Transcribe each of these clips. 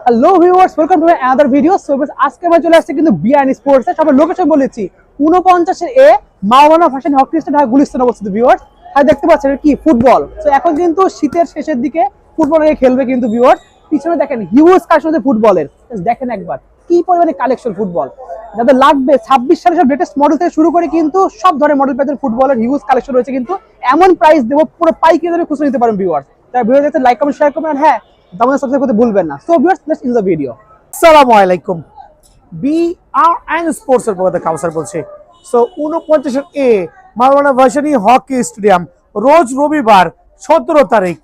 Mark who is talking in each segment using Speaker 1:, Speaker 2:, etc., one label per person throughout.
Speaker 1: Hello viewers, welcome to another video. So আজকে আমরা চলে আসছি কিন্তু বিআইএন স্পোর্টস এর। সবার লোকেশন বলেছি 49 এ মাওলানা ভাসানী হকি স্টেডিয়াম ঢাকা গুলিস্তান অবস্থিত। ভিউয়ার্স আর দেখতে পাচ্ছেন কি ফুটবল। সো এখন কিন্তু শীতের শেষের দিকে ফুটবল খেলবে কিন্তু ভিউয়ার্স। পিছনে দেখেন হিউজ কালেকশন আছে ফুটবলের। দেখেন একবার কি পরিমাণে কালেকশন ফুটবল যাদের লাগবে 26 সালের সব লেটেস্ট মডেল থেকে শুরু করে কিন্তু সব ধরনের মডেল পেতে ফুটবলের হিউজ কালেকশন রয়েছে। কিন্তু এমন প্রাইস দেবো পুরো পাইকারি দামে খুচরো নিতে পারেন ভিউয়ার্স। তার ভিডিও দেখতে লাইক কমেন্ট শেয়ার করবেন। হ্যাঁ, আমাদের সাবস্ক্রাইব করতে ভুলবেন না। So viewers, let's in the video.
Speaker 2: আসসালামু আলাইকুম, বিআরএন স্পোর্টস এর পক্ষ থেকে কাউসার বলছি। সো 49 এ মাওলানা ভাসানী হকি স্টেডিয়াম, রোজ রবিবার 17 তারিখ।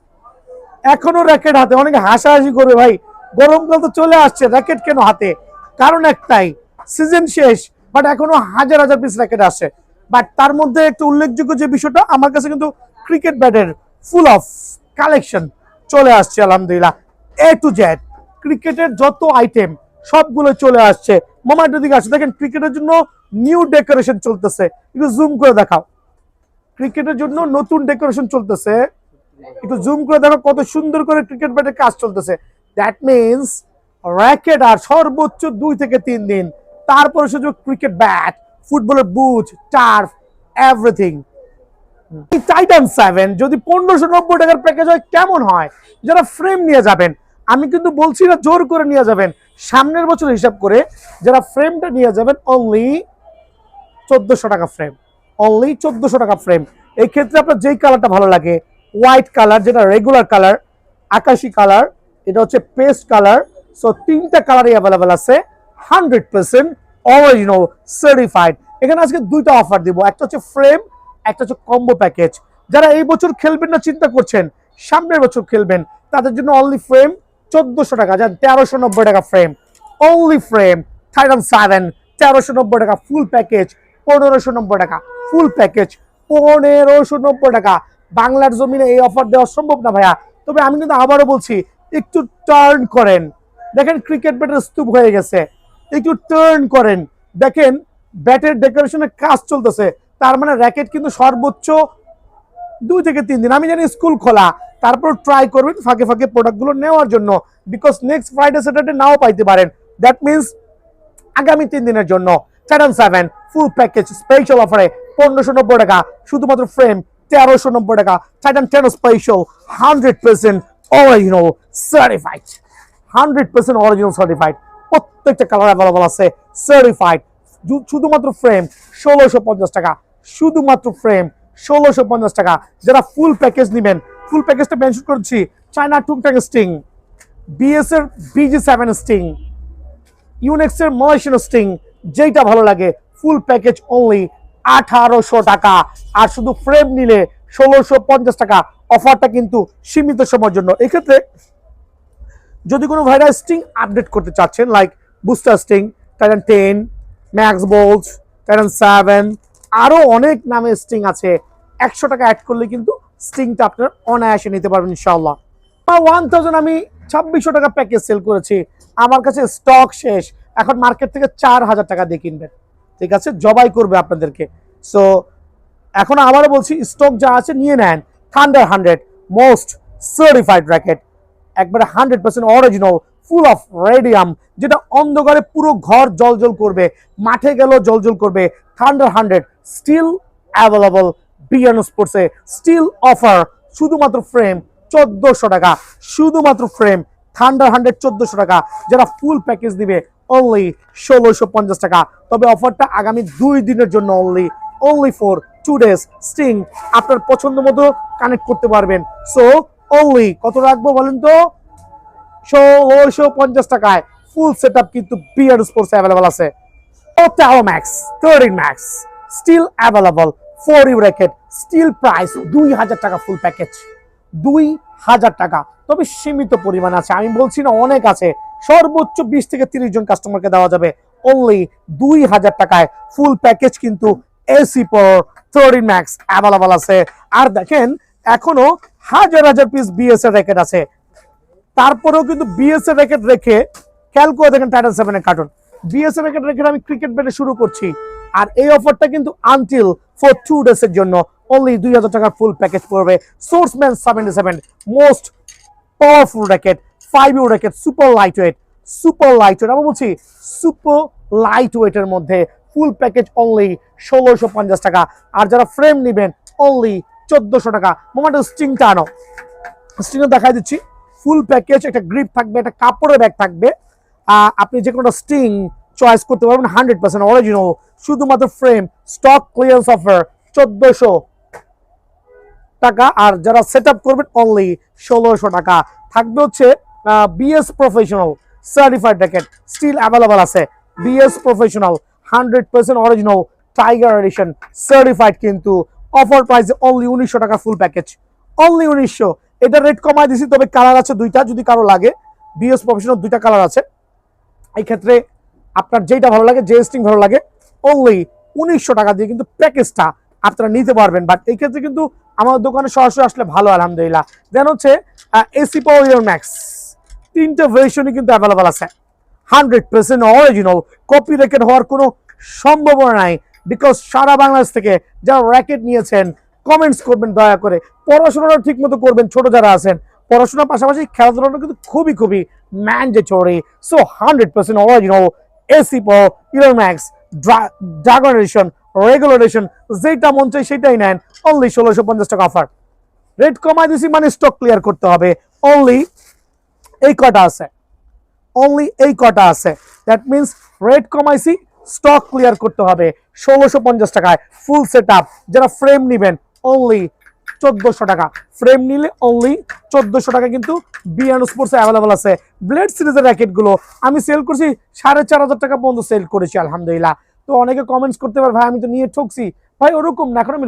Speaker 2: এখনো র্যাকেট হাতে। অনেকে হাসাহাসি করবে, ভাই গরমকাল তো চলে আসছে, র্যাকেট কেন হাতে? কারণ একটাই, সিজন শেষ, বাট এখনো হাজার হাজার পিস র্যাকেট আসে। বাট তার মধ্যে একটু উল্লেখযোগ্য যে বিষয়টা, আমার কাছে কিন্তু ক্রিকেট ব্যাটের ফুল অফ কালেকশন চলে আসছে আলহামদুলিল্লাহ। এ টু জেড ক্রিকেটের যত আইটেম সবগুলো চলে আসছে। মামা একটু দিকে আসছে, দেখেন ক্রিকেটের জন্য নিউ ডেকোরেশন চলতেছে। একটু জুম করে দেখাও, ক্রিকেটের জন্য নতুন ডেকোরেশন চলতেছে। একটু জুম করে দেখো কত সুন্দর করে ক্রিকেট ব্যাটের কাজ চলতেছে। দ্যাট মিনস র্যাকেট আর সর্বোচ্চ 2 থেকে 3 দিন, তারপরে শুধু ক্রিকেট ব্যাট, ফুটবলের বুট, টার্ফ, এভরিথিং। টাইটান 7 যদি 1590 টাকার প্যাকেজ হয় কেমন হয়? যারা ফ্রেম নিয়ে যাবেন, আমি কিন্তু বলছি না জোর করে নিয়ে যাবেন, সামনের বছর হিসাব করে যারা ফ্রেমটা নিয়ে যাবেন অনলি 1400 টাকা ফ্রেম, অনলি 1400 টাকা ফ্রেম। এই ক্ষেত্রে আপনার যেই কালারটা ভালো লাগে, হোয়াইট কালার যেটা রেগুলার কালার, আকাশি কালার, এটা হচ্ছে পেস্ট কালার। সো 3টা কালারই অ্যাভেলেবেল আছে, 100% অরিজিনাল সার্টিফাইড। এখানে আজকে 2টা অফার দিব, একটা হচ্ছে ফ্রেম, একটা হচ্ছে কম্বো প্যাকেজ। যারা এই বছর খেলবেন না চিন্তা করছেন, সামনের বছর খেলবেন, তাদের জন্য অনলি ফ্রেম 1400 টাকা, যান 1390 টাকা ফ্রেম, অনলি ফ্রেম। টাইটান 7 1390 টাকা ফুল প্যাকেজ, 1590 টাকা ফুল প্যাকেজ, 1590 টাকা। বাংলার জমিনে এই অফার দেওয়া সম্ভব না ভাইয়া। তবে আমি কিন্তু আবারও বলছি, একটু টার্ন করেন, দেখেন ক্রিকেট ব্যাটের স্তূপ হয়ে গেছে। একটু টার্ন করেন, দেখেন ব্যাটের ডেকোরেশনের কাজ চলতেছে। তার মানে র্যাকেট কিন্তু সর্বোচ্চ 2 থেকে 3 দিন। আমি জানি স্কুল খোলা, তারপর ট্রাই করবেন ফাঁকে ফাঁকে প্রোডাক্টগুলো নেওয়ার জন্য, বিকজ নেক্সট ফ্রাইডে স্যাটারডে নাও পাইতে পারেন। দ্যাট মিনস আগামী 3 দিনের জন্য টাইটান 7 ফুল প্যাকেজ স্পেশাল অফারে 1590 টাকা, শুধুমাত্র ফ্রেম 1390 টাকা। Titan 10 special 100% original certified, 100% original certified. প্রত্যেকটা কালার অ্যাভেলেবল আছে, সার্টিফাইড। শুধুমাত্র ফ্রেম 1650 টাকা, শুধুমাত্র ফ্রেম 1650 টাকা। যারা ফুল প্যাকেজ নেবেন, ফুল প্যাকেজটা মেনশন করছি, চায়না টুংটাং স্টিং, বিএস এর BG7 স্টিং, ইউনেক্স এর মালয়েশিয়ান স্টিং, যেটা ভালো লাগে, ফুল প্যাকেজ অনলি 1800 টাকা। আর শুধু ফ্রেম নিলে 1650 টাকা। অফারটা কিন্তু সীমিত সময়ের জন্য। এক্ষেত্রে যদি কোনো ভাইরা স্টিং আপডেট করতে চাচ্ছেন, like booster string, titan 10, max bolt, titan 7, আরো অনেক নামে স্টিং আছে, 100 টাকা অ্যাড করলে কিন্তু স্টিংটা আপনার অনায়াসে নিতে পারবেন ইনশাআল্লাহ। 1000 আমি 2600 টাকা প্যাকেজ সেল করেছি, আমার কাছে স্টক শেষ। এখন মার্কেট থেকে 4000 টাকা দিয়ে কিনবেন, ঠিক আছে? জবাই করবে আপনাদেরকে। সো এখন আবারও বলছি, স্টক যা আছে নিয়ে নেন। থান্ডার 100 মোস্ট সার্টিফাইড র্যাকেট, একবারে 100% অরিজিনাল, ফুল অফ রেডিয়াম, যেটা অন্ধকারে পুরো ঘর জলজল করবে, মাঠে গেলেও জলজল করবে। থান্ডার 100 স্টিল অ্যাভেলেবল বিআরএন স্পোর্টসে, স্টিল অফার, শুধুমাত্র ফ্রেম 1400 টাকা, শুধুমাত্র ফ্রেম। থান্ডার 100 1400 টাকা। যারা ফুল প্যাকেজ দিবে অনলি 1650 টাকা। তবে অফারটা আগামী 2 দিনের জন্য, অনলি ফর 2 ডেজ। স্টিং আপনার পছন্দ মতো কানেক্ট করতে পারবেন। সো অনলি কত রাখবো বলেন তো? 1650 টাকায় ফুল সেটআপ কিন্তু বিআরএন স্পোর্টস অ্যাভেলেবল আছে। Othello Max 13 Max still available, 4U racket, still price 2000 টাকা ফুল প্যাকেজ, 2000 টাকা। তবে সীমিত পরিমাণ আছে, আমি বলছি না অনেক আছে। সর্বোচ্চ 20 থেকে 30 জন কাস্টমারকে দেওয়া যাবে অনলি 2000 টাকায় ফুল প্যাকেজ। কিন্তু এসি পর 13 ম্যাক্স অ্যাভেলেবল আছে। আর দেখেন এখনো হাজার হাজার পিস বিএস এর র্যাকেট আছে, তারপরেও কিন্তু বিএস এর র্যাকেট রেখে খেয়াল করে দেখেন টাইটান 7 এর কার্টুন। বিএস এর র্যাকেট রেখে আমি ক্রিকেট ব্যাটে শুরু করছি। আর এই অফারটা কিন্তু আনটিল ফর 2 ডেজ এর জন্য, অনলি 2000 টাকার ফুল প্যাকেজ পড়বে। সোর্সম্যান 77 most powerful racket, 5U racket, super light weight, super light weight, আমরা বলছি সুপার লাইট ওয়েটের মধ্যে ফুল প্যাকেজ অনলি 1650 টাকা। আর যারা ফ্রেম নেবেন অনলি 1400 টাকা। মোমেন্ট স্ট্রিংটা আনো, স্ট্রিংটা দেখাই দিচ্ছি। ফুল প্যাকেজ, একটা গ্রিপ থাকবে, একটা কাপড়ের ব্যাগ থাকবে। আপনি যে কোনো স্ট্রিং চয়েস করতে পারবেন, 100% অরিজিনাল। শুধুমাত্র ফ্রেম স্টক ক্লিয়ারেন্স অফার 1400 টাকা। আর যারা সেট আপ করবেন অনলি 1600 টাকা। থাকবে হচ্ছে BS professional certified racket, still available আছে। BS professional 100% original tiger edition certified, কিন্তু অফার প্রাইসে অনলি 1900 টাকা ফুল প্যাকেজ, অনলি 1900। এটা রেট কমাই দিছি, তবে কালার আছে দুইটা, যদি কারো লাগে। বিএস প্রফেশনাল দুইটা কালার আছে। এই ক্ষেত্রে আপনার যেটা ভালো লাগে, যে স্ট্রিং ভালো লাগে, অনলি 1900 টাকা দিয়ে কিন্তু প্যাকেজটা আপনারা নিতে পারবেন। বাট এই ক্ষেত্রে কিন্তু আমাদের দোকানে সরাসরি আসলে ভালো, আলহামদুলিল্লাহ। দেন হচ্ছে এসি পাওয়ার ম্যাক্স, তিনটা ভার্সনই কিন্তু অ্যাভেলেবল আছে। 100% অরিজিনাল, কপি র্যাকেট হওয়ার কোনো সম্ভাবনা নাই। বিকজ সারা বাংলাদেশ থেকে যারা র্যাকেট নিয়েছেন কমেন্টস করবেন দয়া করে। পড়াশোনাটা ঠিক মতো করবেন, ছোট যারা আছেন পড়াশোনার পাশাপাশি খেলাধুলাটা কিন্তু খুবই খুবই mandatory. So 100% original AC power max dragon edition, regular edition, যেটা মন চাই সেটাই নেন, অনলি 1650 টাকা অফার। রেট কমাই দিছি মানে স্টক ক্লিয়ার করতে হবে। অনলি এই কটা আছে, অনলি এই কটা আছে। দ্যাট মিনস রেট কমাইছি, স্টক ক্লিয়ার করতে হবে। 1650 টাকায় ফুল সেট আপ। যারা ফ্রেম নেবেন অনলি 1400 টাকা। ফ্রেম নিলে অনলি 1400 টাকা কিন্তু বিএন স্পোর্টস অ্যাভেলেবল আছে। ব্লেড সিরিজের র্যাকেটগুলো আমি সেল করছি 4500 টাকা পর্যন্ত সেল করেছি, আলহামদুলিল্লাহ। তো অনেকে কমেন্টস করতে পারে, ভাই আমি তো নিয়ে ঠকছি। ভাই ওরকম না, এখন আমি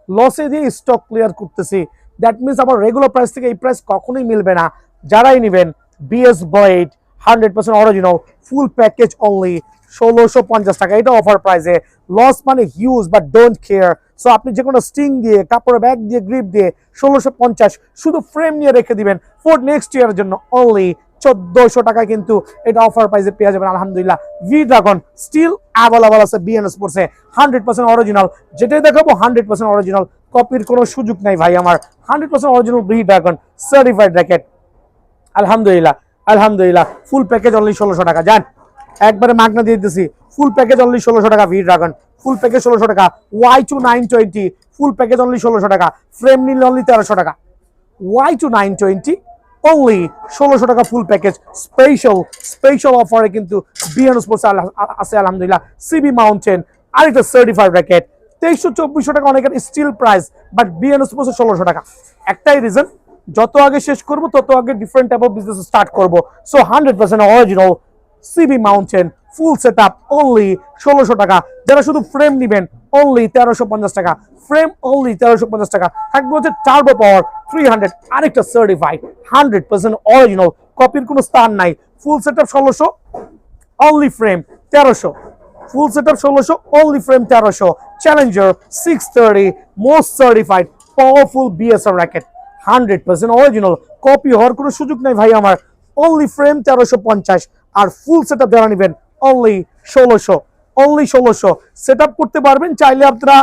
Speaker 2: লসে দিয়ে স্টক ক্লিয়ার করতেছি। দ্যাট মিনস আমার রেগুলার প্রাইস থেকে এই প্রাইস কখনোই মিলবে না। যারাই নেবেন বিএস ব্লেড 100% অরিজিনাল ফুল প্যাকেজ অনলি 1650 টাকা। এটা অফার প্রাইসে। লস মানে huge, but don't care. So আপনি যে কোনো স্টিং দিয়ে, কাপড়ের ব্যাগ দিয়ে, গ্রিপ দিয়ে 1650 শুধু ফ্রেম নিয়ে রেখে দিবেন ফর নেক্সট ইয়ারের জন্য, অনলি 1400 টাকা কিন্তু এটা অফার প্রাইসে পেয়ে যাবেন, আলহামদুলিল্লাহ। ভি ড্রাগন স্টিল অ্যাভেলেবল আছে বিএন স্পোর্টসে, 100% অরিজিনাল। যেটাই দেখাবো 100% অরিজিনাল, কপির কোনো সুযোগ নাই ভাই আমার। 100% original V dragon certified racket, আলহামদুলিল্লাহ আলহামদুলিল্লাহ। ফুল প্যাকেজ অনলি 1600 টাকা। যান একবারে মাগনা দিয়ে দিতেছি, ফুল প্যাকেজ অনলি 1600 টাকা। ভি ড্রাগন ফুল প্যাকেজ 1600 টাকা। Y2 920 ফুল প্যাকেজ অনলি 1600 টাকা। ফ্রেম নিলে অনলি 1300 টাকা। Y2 920 অনলি 1600 টাকা ফুল প্যাকেজ। স্পেশাল অফারে কিন্তু বিএন স্পোর্টস আছে, আলহামদুলিল্লাহ। সিবি মাউন্টেন আরেকটা সার্টিফাইড র্যাকেট 2300-2400 টাকা, অনেকের still price, but BN sports 1600 টাকা। একটাই রিজন, যত আগে শেষ করবো তত আগে different type of business start করবো। So 100% original CB mountain full set up only 1600 টাকা। যারা শুধু ফ্রেম নেবেন অনলি 1350 টাকা। ফ্রেম অনলি 1350 টাকা। থাকবে হচ্ছে টার্বো পাওয়ার 300, আরেকটা সার্টিফাইড 100% অরিজিনাল, কপির কোনো স্থান নাই। ফুল সেট আপ 1600, অনলি ফ্রেম 1300। ফুল set up 1600, only frame 1300। Challenger 630 most certified powerful BSR racket, 100% original, copy হওয়ার কোনো সুযোগ নেই ভাই আমার। Only frame 1350। আর ফুল সেট আপ যারা নেবেন অনলি 1600, অনলি 1600 সেট আপ করতে পারবেন। চাইলে আপনারা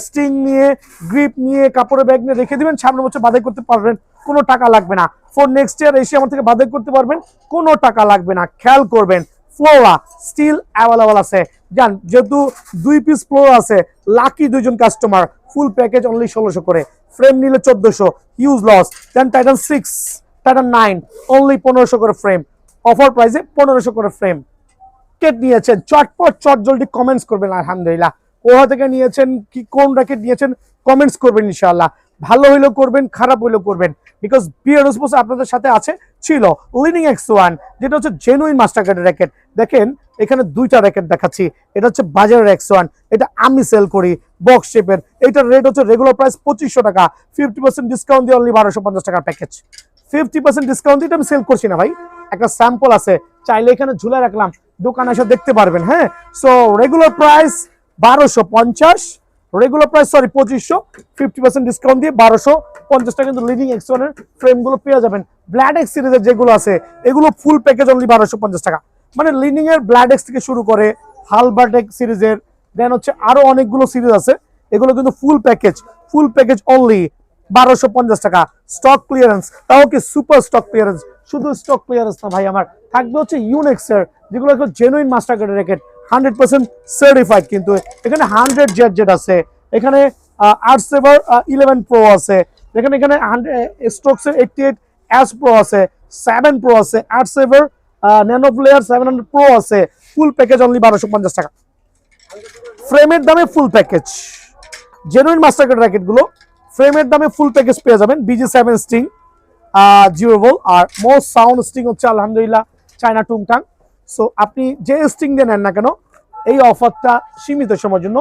Speaker 2: স্টিং নিয়ে, গ্রিপ নিয়ে, কাপড়ের ব্যাগ নিয়ে রেখে দিবেন, সামনের বছর বাধাই করতে পারবেন, কোনো টাকা লাগবে না। ফর নেক্সট ইয়ার এসে আমার থেকে বাধাই করতে পারবেন, কোনো টাকা লাগবে না। খেয়াল করবেন ফ্লোরা স্টিল অ্যাভেলেবল আছে। জান যেহেতু 2 পিস ফ্লোরা আছে, লাকি 2জন কাস্টমার। ফুল প্যাকেজ অনলি 1600 করে। ফ্রেম নিলে 1400, huge loss. Then Titan 6, Titan 9 only 1500 করে ফ্রেম, অফার প্রাইসে 1500 করে ফ্রেম। র্যাকেট নিয়েছেন চটপট জলদি কমেন্টস করবেন, আলহামদুলিল্লাহ। কোথা থেকে নিয়েছেন, কি কোন র্যাকেট নিয়েছেন কমেন্টস করবেন ইনশাআল্লাহ। ভালো হইলেও করবেন, খারাপ হইলেও করবেন, বিকজ বিয়ার স্পোর্টস আপনাদের সাথে আছে, ছিল লিডিং X1, যেটা হচ্ছে জেনুইন মাস্টার কার্ডের র্যাকেট। দেখেন এখানে দুইটা র্যাকেট দেখাচ্ছি। এটা হচ্ছে বাজারের X1, এটা আমি সেল করি বক্স শেপের। এটার রেট হচ্ছে রেগুলার প্রাইস 2500 টাকা, 50% ডিসকাউন্ট দিয়ে অনলি 1250 টাকার প্যাকেজ। 50% ডিসকাউন্ট দিয়ে আমি সেল করছি না ভাই, একটা স্যাম্পল আছে, চাইলে এখানে ঝুলে রাখলাম, দোকানে এসে দেখতে পারবেন। হ্যাঁ, so regular price 1250, regular price 2500, 50% discount দিয়ে 1250 টাকা কিন্তু লিডিং X1 এর ফ্রেমগুলো পেয়ে যাবেন। ব্ল্যাড এক্স সিরিজের যেগুলো আছে এগুলো ফুল প্যাকেজ অনলি 1250 টাকা। মানে লিডিং এর ব্ল্যাড এক্স থেকে শুরু করে হালবার্টেক সিরিজের, দেন হচ্ছে আরো অনেকগুলো সিরিজ আছে, এগুলো কিন্তু ফুল প্যাকেজ অনলি 1250 টাকা। স্টক ক্লিয়ারেন্স, তাও কি সুপার স্টক ক্লিয়ারেন্স, শুধু স্টক ক্লিয়ারেন্স না ভাই আমার, থাকবে হচ্ছে ইউনেক্সের যেগুলো জেনুইন মাস্টার কার্ডের র্যাকেট, 100% সার্টিফাইড। কিন্তু এখানে 100 জেড আছে, এখানে আর্টসেভার 11 প্রো আছে, এখানে এখানে স্ট্রোকসের 88 এস প্রো আছে, 7 প্রো আছে, আর্টসেভার ন্যানো প্লেয়ার 700 প্রো আছে। ফুল প্যাকেজ অনলি 1250 টাকা। ফ্রেমের দামে full package, genuine master card racket গুলো ফ্রেমের দামে ফুল প্যাকেজ পেয়ে যাবেন। BG7 স্টিং ডিউরেবল, আর মোস্ট সাউন্ড স্টিং হচ্ছে আলহামদুলিল্লাহ চায়না টুংটাং। সো আপনি যে স্টিং দিয়ে নেন না কেন, এই অফারটা সীমিত সময়ের জন্য,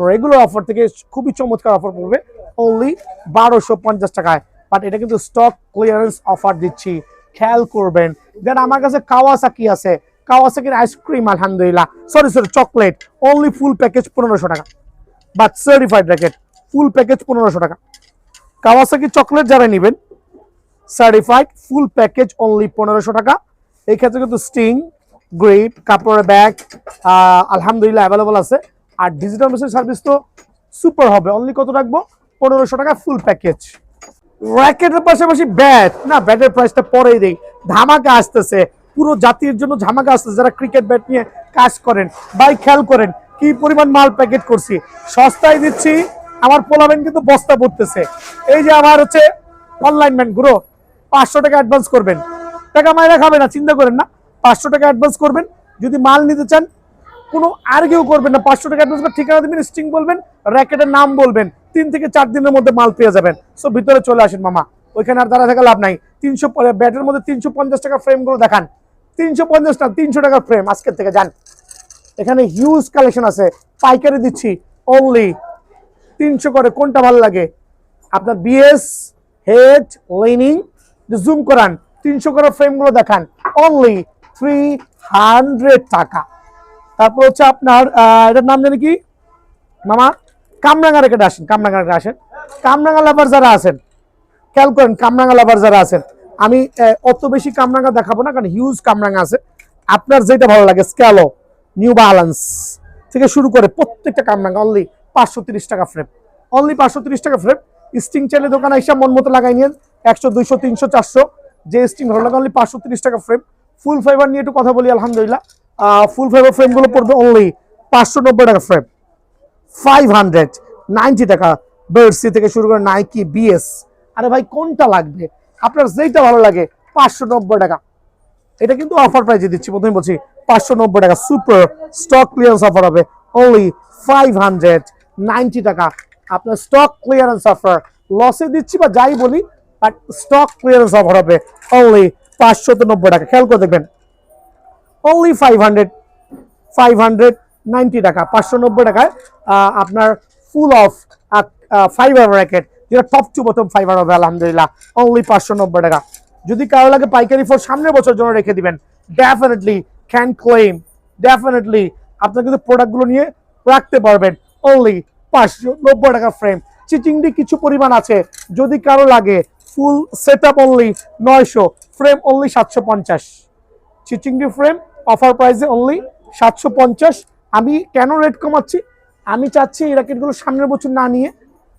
Speaker 2: রেগুলার অফার থেকে খুবই চমৎকার অফার পড়বে অনলি 1250 টাকায়। বাট এটা কিন্তু স্টক ক্লিয়ারেন্স অফার দিচ্ছি, খেয়াল করবেন। দেন আমার কাছে কাওয়াসাকি আছে, কাওয়াসাকির আইসক্রিম আলহামদুলিল্লাহ, sorry chocolate, only full package 1500 টাকা। But certified racket full package 1500 টাকা। কাওয়াসাকি চকলেট যারা নেবেন সার্টিফাইড ফুল প্যাকেজ অনলি 1500 টাকা। এই ক্ষেত্রে কিন্তু স্টিং, গ্রিপ, কাপড়ের ব্যাগ আলহামদুলিল্লাহ অ্যাভেলেবল আছে। আর ডিজিটাল মেসেজ সার্ভিস তো সুপার হবে, অনলি কত রাখবো? 1500 টাকা ফুল প্যাকেজ। র্যাকেটের পাশাপাশি ব্যাট, না ব্যাটের প্রাইসটা পরেই দেই, ধামাকা আসতেছে, পুরো জাতির জন্য ধামাকা আসতেছে। যারা ক্রিকেট ব্যাট নিয়ে কাজ করেন ভাই খেয়াল করেন কি পরিমাণ মাল প্যাকেট করছি, সস্তায় দিচ্ছি। আমার পোলাবেন কিন্তু বস্তা পড়তেছে। এই যে আমার হচ্ছে অনলাইন ম্যান গুলো, 500 টাকা অ্যাডভান্স করবেন, টাকা মায়েরা খাবে না, চিন্তা করেন না। 500 টাকা অ্যাডভান্স করবেন, যদি মাল নিতে চান কোনো আর্গিউ করবেন না, 500 টাকা অ্যাডভান্স করে ঠিকানা দিবেন, স্টিং বলবেন, র্যাকেটের নাম বলবেন, 3 থেকে 4 দিনের মধ্যে মাল পেয়ে যাবেন। সো ভিতরে চলে আসেন মামা, ওইখানে আর দাঁড়া থাকা লাভ নাই। 300 ব্যাটের মধ্যে 350 টাকা ফ্রেম গুলো দেখান, 350 না 300 টাকার ফ্রেম আজকের থেকে যান। এখানে হিউজ কালেকশন আছে, পাইকারি দিচ্ছি অনলি 300 করে। কোনটা ভালো লাগে আপনার? বিএস হেড লিনিং, জুম করান, 300 করে ফ্রেম গুলো দেখান, অনলি 300 টাকা। তারপর হচ্ছে আপনার এটার নাম জানি কি মামা, কামরাঙ্গা রেখে আসেন, কামরাঙ্গা রেখে আসেন। কামরাঙ্গা লাভার যারা আছেন খেয়াল করেন, কামরাঙ্গা লাভার যারা আছেন, আমি অত বেশি কামরাঙ্গা দেখাবো না কারণ হিউজ কামরাঙ্গা আছে। আপনার যেটা ভালো লাগে, স্ক্যালো, নিউ ব্যালেন্স থেকে শুরু করে প্রত্যেকটা কামরাঙ্গা অনলি 530 টাকা ফ্রেম, অনলি 530 টাকা ফ্রেম। স্টিং চাইলে দোকানে এসে মন মতো লাগাই নিয়ে 100, 200, 300, 400 যে স্টিং ভালো লাগে অনলি 530 টাকা ফ্রেম। ফুল ফাইবার নিয়ে একটু কথা বলি আলহামদুলিল্লাহ। ফুল ফাইবার ফ্রেম গুলো পড়বে অনলি 590 টাকা ফ্রেম, 590 টাকা। বার্সি থেকে শুরু করে নাইকি, বিএস, আরে ভাই কোনটা লাগবে আপনার? যেটা ভালো লাগে 590 টাকা। এটা কিন্তু অফার প্রাইজে দিচ্ছি, প্রথমে বলছি 590 টাকা সুপার স্টক ক্লিয়ারেন্স অফার হবে অনলি 590 টাকা। আপনার স্টক ক্লিয়ারেন্স অফার, লসে দিচ্ছি বা যাই বলি, বাট স্টক ক্লিয়ারেন্স অফার হবে অনলি 590 টাকা। খেয়াল করে দেখবেন অনলি 590 টাকা, 590 টাকায় আপনার ফুল অফ ফাইবার র্যাকেট, যেটা টপ টু বটম ফাইবার হবে আলহামদুলিল্লাহ অনলি 590 টাকা। যদি কারো লাগে পাইকারি ফর সামনের বছর জন্য রেখে দিবেন, ডেফিনেটলি ক্যান ক্লেম, ডেফিনেটলি আপনার কিন্তু প্রোডাক্টগুলো নিয়ে রাখতে পারবেন অনলি 590 টাকা ফ্রেম। চিচিংডি কিছু পরিমাণ আছে, যদি কারো লাগে full set up only 900, frame only 750। চিচিংডি ফ্রেম অফার প্রাইসে অনলি 750। আমি কেন রেট কমাচ্ছি? আমি চাচ্ছি এই র্যাকেটগুলো সামনের বছর না নিয়ে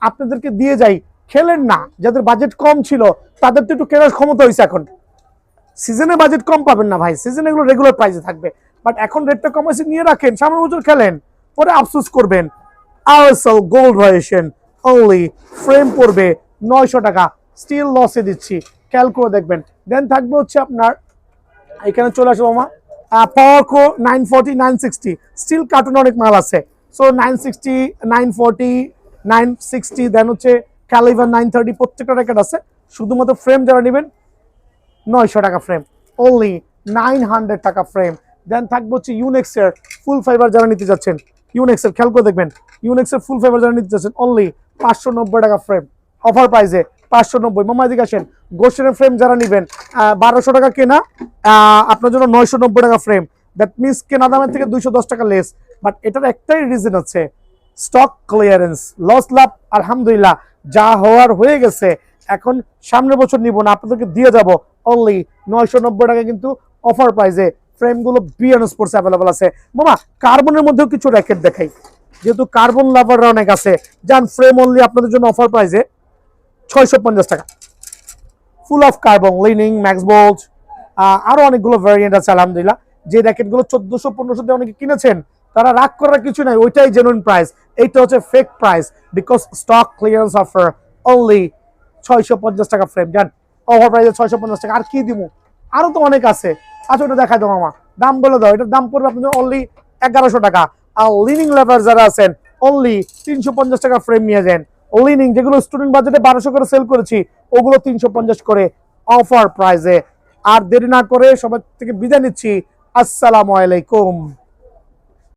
Speaker 2: আপনাদেরকে দিয়ে যাই, খেলেন না। যাদের বাজেট কম ছিল তাদের তো একটু কেনার ক্ষমতা হয়েছে, এখন সিজনে বাজেট কম পাবেন না ভাই, সিজনে এগুলো রেগুলার প্রাইসে থাকবে। বাট এখন রেটটা কমাইছে, নিয়ে রাখেন, সামনের বছর খেলেন, পরে আফসোস করবেন। RSL gold version only frame পড়বে 900 টাকা, স্টিল লসে দিচ্ছি, খেয়াল করে দেখবেন। দেন থাকবে হচ্ছে আপনার এখানে চলে আসবো মামা, পাওয়ারকো 940, 960, স্টিল কার্টুন অনেক মাল আছে। সো 960, 940, 960, দেন হচ্ছে ক্যালিভার 930, প্রত্যেকটা র্যাকেট আছে। শুধুমাত্র ফ্রেম যারা নেবেন 900 টাকা ফ্রেম, অনলি 900 টাকা ফ্রেম। দেন থাকবে হচ্ছে ইউনেক্সের ফুল ফাইবার যারা নিতে যাচ্ছেন, ইউনেক্সের খেয়াল করে দেখবেন, ইউনেক্সের ফুল ফাইবার যারা নিতে যাচ্ছেন অনলি 590 টাকা ফ্রেম, অফার প্রাইসে 590। মামা এদিকে আসেন, গোস্টের ফ্রেম যারা নেবেন 1200 টাকা কেনা, আপনার জন্য 990 টাকা ফ্রেম। দ্যাট মিনস কেনা দামের থেকে 210 টাকা লেস। বাট এটার একটাই রিজন আছে, স্টক ক্লিয়ারেন্স। লস লাভ আলহামদুলিল্লাহ যা হওয়ার হয়ে গেছে, এখন সামনের বছর নিব না, আপনাদেরকে দিয়ে যাব অনলি 990 টাকা কিন্তু অফার প্রাইসে। ফ্রেমগুলো বিএন স্পোর্টস অ্যাভেলেবল আছে। মামা কার্বনের মধ্যেও কিছু র্যাকেট দেখাই, যেহেতু কার্বন লাভাররা অনেক আছে। যান ফ্রেম অনলি আপনাদের জন্য অফার প্রাইসে 650 টাকা। Full of carbon, Li-Ning, max bolt, আরো অনেকগুলো ভ্যারিয়েন্ট আছে আলহামদুলিল্লাহ। যে র্যাকেটগুলো 1400-1500 দিয়ে অনেকে কিনেছেন, তারা রাগ করার কিছু নাই, ওইটাই জেনুইন প্রাইস। এইটা হচ্ছে fake price, because stock clearance offer, only 650 টাকা ফ্রেম। জান ওভার প্রাইসে 650 টাকা, আর কি দিব? আরো তো অনেক আছে। আচ্ছা ওটা দেখাই দাও মামা, দাম বলে দাও। এটার দাম পড়বে আপনাদের অনলি 1100 টাকা। আর লিনিং লেভার যারা আছেন, অনলি 350 টাকা ফ্রেম নিয়ে যান। লিনিং যেগুলো স্টুডেন্ট বাজেটে 1200 করে সেল করেছি, ওগুলো 350 করে অফার প্রাইসে। আর দেরি না করে সবার থেকে বিদায় নিচ্ছি। আসসালামু আলাইকুম।